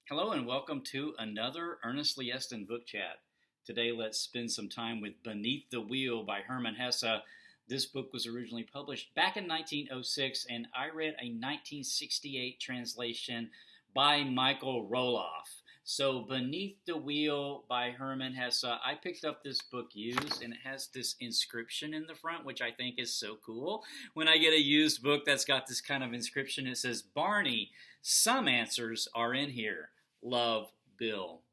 Hello and welcome to another Earnestly Eston book chat. Today, let's spend some time with Beneath the Wheel by Hermann Hesse. This book was originally published back in 1906, and I read a 1968 translation by Michael Roloff. So, Beneath the Wheel by Hermann Hesse, I picked up this book used, and it has this inscription in the front, which I think is so cool. When I get a used book that's got this kind of inscription, it says, "Barney, some answers are in here. Love, Bill."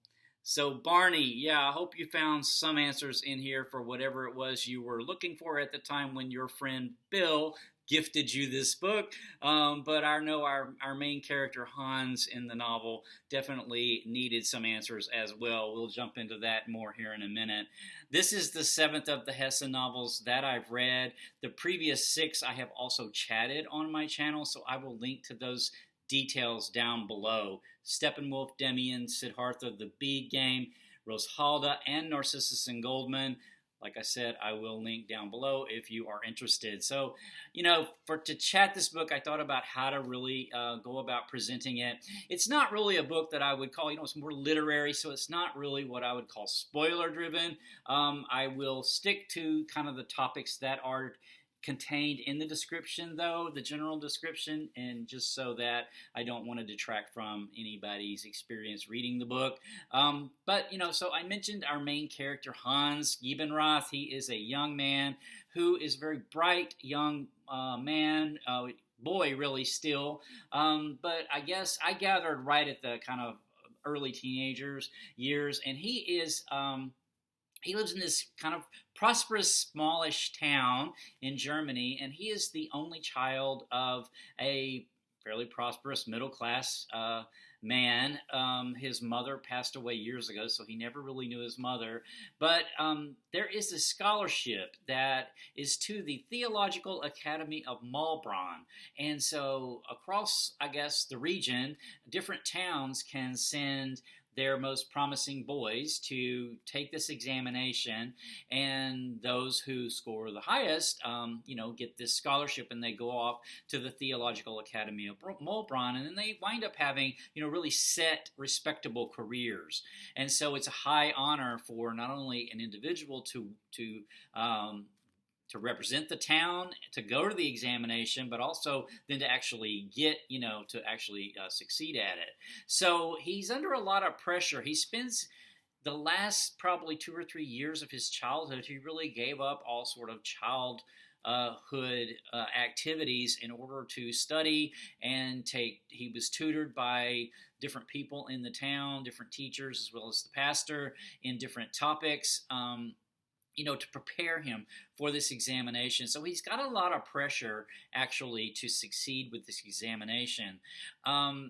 So, Barney, yeah, I hope you found some answers in here for whatever it was you were looking for at the time when your friend Bill gifted you this book. But I know our main character, Hans, in the novel definitely needed some answers as well. We'll jump into that more here in a minute. This is the seventh of the Hesse novels that I've read. The previous six I have also chatted on my channel, so I will link to those details down below. Steppenwolf, Demian, Siddhartha, The Bee Game, Roshalda, and Narcissus and Goldman. Like I said, I will link down below if you are interested. So, to chat this book, I thought about how to really go about presenting it. It's not really a book that I would call, it's more literary, so it's not really what I would call spoiler-driven. I will stick to kind of the topics that are contained in the description, though, the general description, and just so that I don't want to detract from anybody's experience reading the book. So I mentioned our main character, Hans Giebenrath. He is a young man who is a very bright young boy, really, still. But I guess I gathered right at the kind of early teenagers years, and he lives in this kind of prosperous, smallish town in Germany, and he is the only child of a fairly prosperous middle-class man. His mother passed away years ago, so he never really knew his mother. But there is a scholarship that is to the Theological Academy of Maulbronn. And so across, I guess, the region, different towns can send their most promising boys to take this examination, and those who score the highest, get this scholarship, and they go off to the Theological Academy of Maulbronn, and then they wind up having, really set, respectable careers. And so it's a high honor for not only an individual to represent the town, to go to the examination, but also then to actually get, succeed at it. So he's under a lot of pressure. He spends the last probably 2 or 3 years of his childhood, he really gave up all sort of childhood activities in order to study and he was tutored by different people in the town, different teachers, as well as the pastor in different topics, to prepare him for this examination. So he's got a lot of pressure, actually, to succeed with this examination.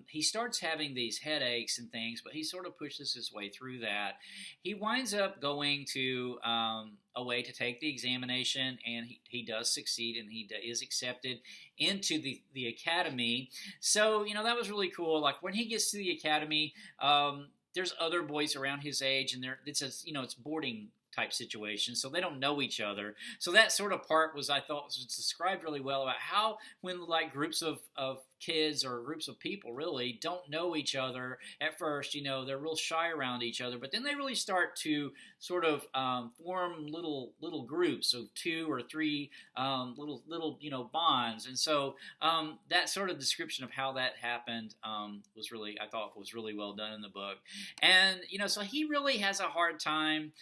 He starts having these headaches and things, but he sort of pushes his way through that. He winds up going to a way to take the examination, and he does succeed, and he is accepted into the academy. So, that was really cool. Like, when he gets to the academy, there's other boys around his age, and it's boarding type situation, so they don't know each other. So that sort of part I thought was described really well, about how when groups of kids or groups of people really don't know each other at first, they're real shy around each other, but then they really start to sort of form little groups of 2 or 3 little bonds. And so that sort of description of how that happened I thought was really well done in the book. And so he really has a hard time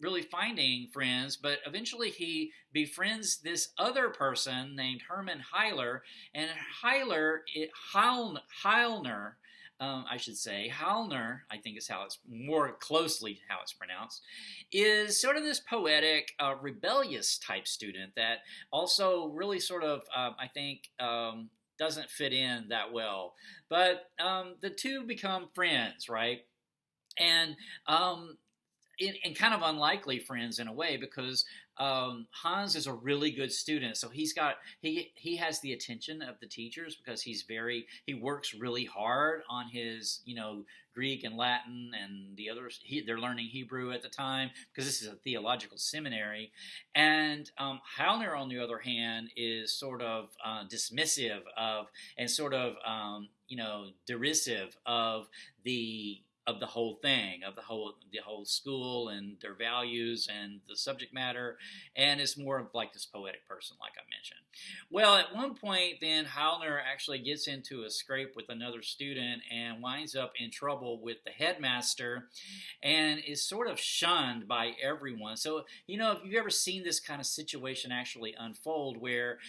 really finding friends, but eventually he befriends this other person named Hermann Heiler, and Heilner, I think is how it's more closely how it's pronounced, is sort of this poetic, rebellious type student that also really sort of, I think, doesn't fit in that well. But the two become friends, right? And kind of unlikely friends in a way, because Hans is a really good student, so he has the attention of the teachers because he works really hard on his Greek and Latin, and the others they're learning Hebrew at the time because this is a theological seminary. And Heilner, on the other hand, is sort of dismissive of and sort of derisive of the whole thing, of the whole school and their values and the subject matter, and is more of like this poetic person, like I mentioned. Well, at one point, then Hallner actually gets into a scrape with another student and winds up in trouble with the headmaster, and is sort of shunned by everyone. So, if you've ever seen this kind of situation actually unfold, where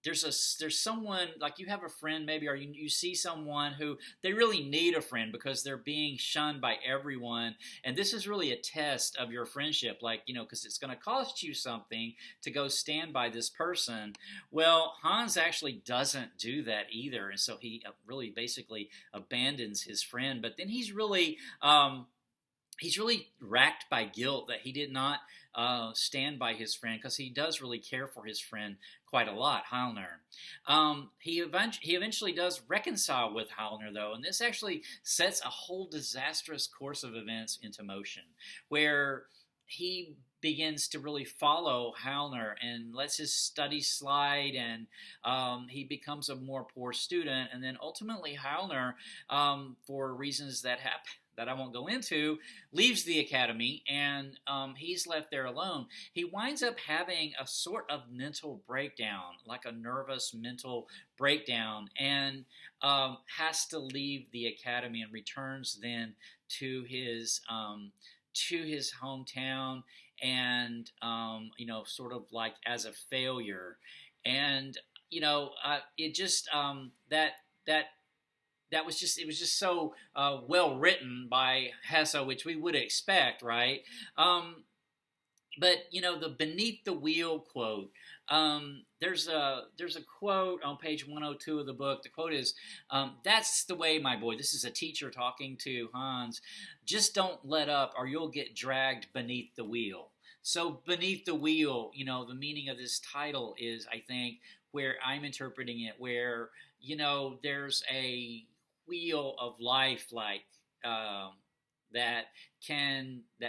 there's someone, like you have a friend maybe, or you see someone who they really need a friend because they're being shunned by everyone, and this is really a test of your friendship, like, because it's going to cost you something to go stand by this person. Well, Hans actually doesn't do that either, and so he really basically abandons his friend, but then he's really racked by guilt that he did not stand by his friend, because he does really care for his friend quite a lot, Hallner. He eventually does reconcile with Hallner, though, and this actually sets a whole disastrous course of events into motion, where he begins to really follow Hallner and lets his studies slide, and he becomes a more poor student, and then ultimately Hallner, for reasons that I won't go into, leaves the academy, and he's left there alone. He winds up having a sort of mental breakdown, like a nervous mental breakdown, and has to leave the academy and returns then to his hometown, and sort of like as a failure. And it just it was just so well written by Hesse, which we would expect, right? But the beneath the wheel quote. There's a quote on page 102 of the book. The quote is, "That's the way, my boy." This is a teacher talking to Hans. "Just don't let up, or you'll get dragged beneath the wheel." So beneath the wheel, the meaning of this title is, I think, where I'm interpreting it, where there's a wheel of life, like that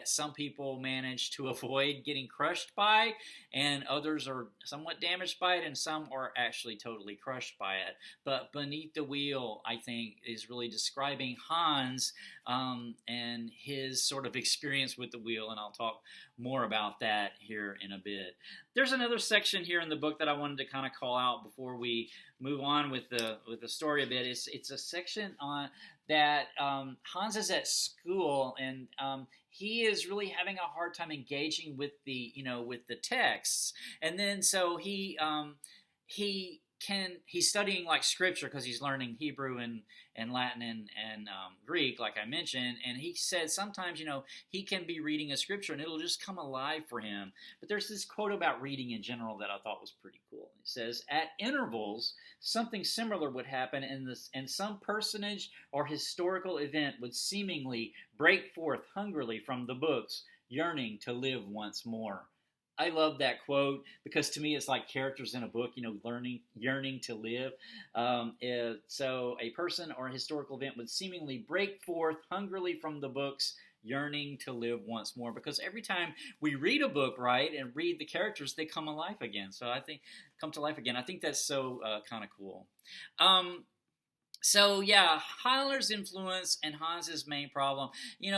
some people manage to avoid getting crushed by, and others are somewhat damaged by it, and some are actually totally crushed by it. But beneath the wheel, I think, is really describing Hans and his sort of experience with the wheel, and I'll talk more about that here in a bit. There's another section here in the book that I wanted to kind of call out before we move on with the story a bit. It's a section on that Hans is at school, and he is really having a hard time engaging with the texts, and then so he's studying like scripture, because he's learning Hebrew and Latin and Greek, like I mentioned, and he said sometimes he can be reading a scripture and it'll just come alive for him. But there's this quote about reading in general that I thought was pretty cool. It says, "At intervals, something similar would happen, and some personage or historical event would seemingly break forth hungrily from the books, yearning to live once more." I love that quote, because to me it's like characters in a book, yearning to live. So a person or a historical event would seemingly break forth hungrily from the books, yearning to live once more. Because every time we read a book, right, and read the characters, they come alive again. So I think that's so kind of cool. So yeah, Hallner's influence and Hans's main problem.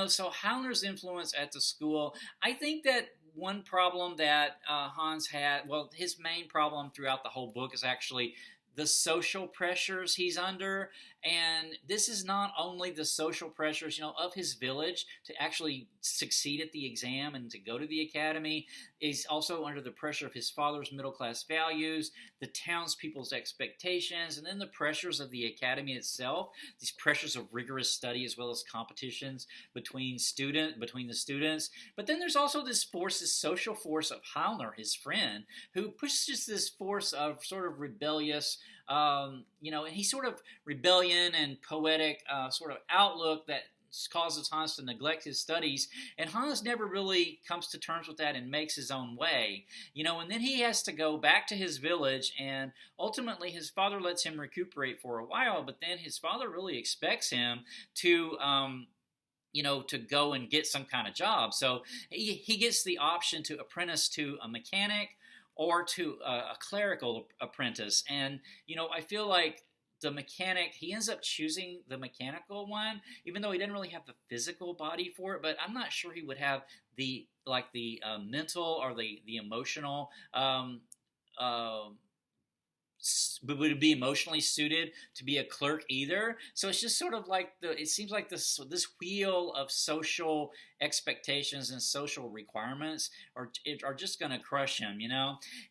So Hallner's influence at the school, I think that one problem that Hans had, well, his main problem throughout the whole book is actually the social pressures he's under. And this is not only the social pressures, of his village to actually succeed at the exam and to go to the academy. He's also under the pressure of his father's middle-class values, the townspeople's expectations, and then the pressures of the academy itself, these pressures of rigorous study as well as competitions between the students. But then there's also this social force of Hallner, his friend, who pushes this force of sort of rebellious, and he's sort of rebellion and poetic sort of outlook that causes Hans to neglect his studies, and Hans never really comes to terms with that and makes his own way, and then he has to go back to his village, and ultimately his father lets him recuperate for a while, but then his father really expects him to to go and get some kind of job. So he gets the option to apprentice to a mechanic or to a clerical apprentice. And, I feel like the mechanic, he ends up choosing the mechanical one, even though he didn't really have the physical body for it. But I'm not sure he would have the mental or the emotional. Would be emotionally suited to be a clerk either. So it's just sort of like it seems like this wheel of social expectations and social requirements are just going to crush him.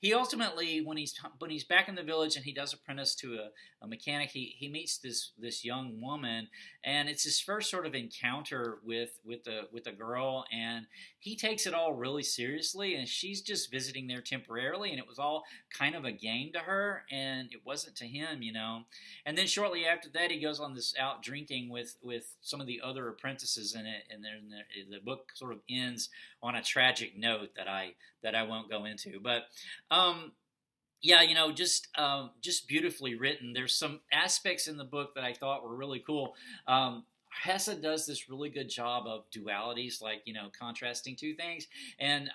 He ultimately, when he's back in the village and he does apprentice to a mechanic, he meets this young woman, and it's his first sort of encounter with a girl, and he takes it all really seriously, and she's just visiting there temporarily, and it was all kind of a game to her, and it wasn't to him. And then shortly after that, he goes on this out drinking with some of the other apprentices in it, and then the book sort of ends on a tragic note that I won't go into. But yeah, just beautifully written. There's some aspects in the book that I thought were really cool. Hesse does this really good job of dualities, like, contrasting two things, and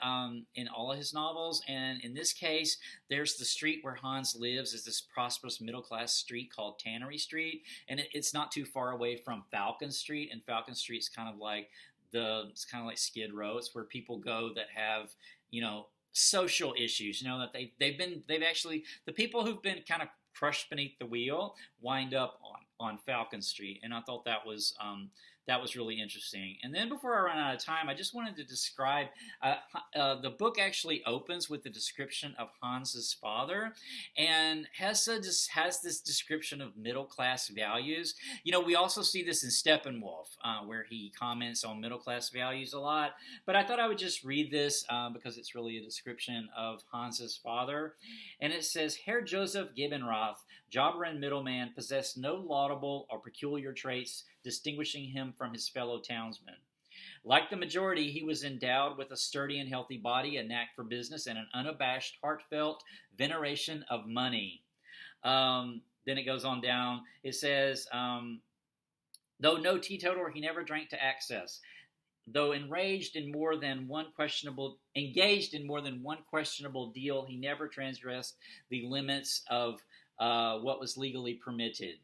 in all of his novels. And in this case, there's the street where Hans lives is this prosperous middle-class street called Tannery Street, and it's not too far away from Falcon Street, and Falcon Street's kind of like Skid Row. It's where people go that have, social issues, that they've actually, the people who've been kind of crushed beneath the wheel wind up on Falcon Street, and I thought that was really interesting. And then before I run out of time, I just wanted to describe, the book actually opens with the description of Hans's father, and Hesse just has this description of middle-class values. We also see this in Steppenwolf, where he comments on middle-class values a lot, but I thought I would just read this because it's really a description of Hans's father. And it says, Herr Joseph Gebenroth, jobber and middleman, possessed no laudable or peculiar traits distinguishing him from his fellow townsmen. Like the majority, he was endowed with a sturdy and healthy body, a knack for business, and an unabashed, heartfelt veneration of money. Then it goes on down. It says, though no teetotaler, he never drank to excess. Though engaged in more than one questionable deal, he never transgressed the limits of what was legally permitted.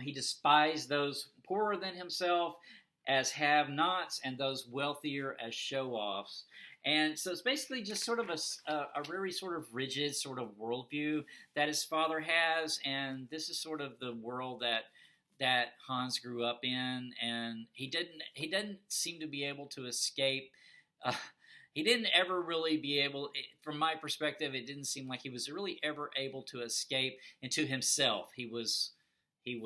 He despised those poorer than himself as have-nots, and those wealthier as show-offs. And so it's basically just sort of a very sort of rigid sort of worldview that his father has, and this is sort of the world that Hans grew up in, and he didn't seem to be able to escape. He didn't ever really be able, from my perspective, it didn't seem like he was really ever able to escape into himself. He was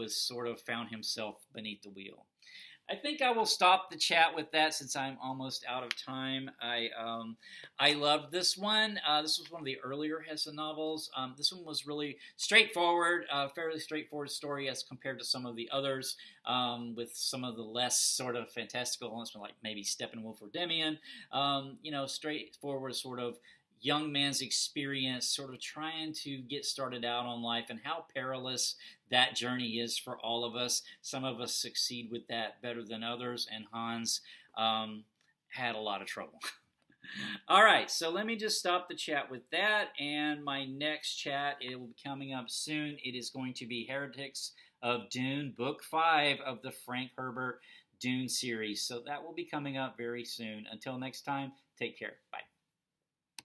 sort of found himself beneath the wheel. I think I will stop the chat with that since I'm almost out of time. I loved this one. This was one of the earlier Hesse novels. This one was really straightforward, fairly straightforward story as compared to some of the others, with some of the less sort of fantastical ones, like maybe Steppenwolf or Demian. Straightforward sort of young man's experience, sort of trying to get started out on life, and how perilous that journey is for all of us. Some of us succeed with that better than others, and Hans had a lot of trouble. All right, so let me just stop the chat with that, and my next chat, it will be coming up soon. It is going to be Heretics of Dune, Book 5 of the Frank Herbert Dune series. So that will be coming up very soon. Until next time, take care. Bye.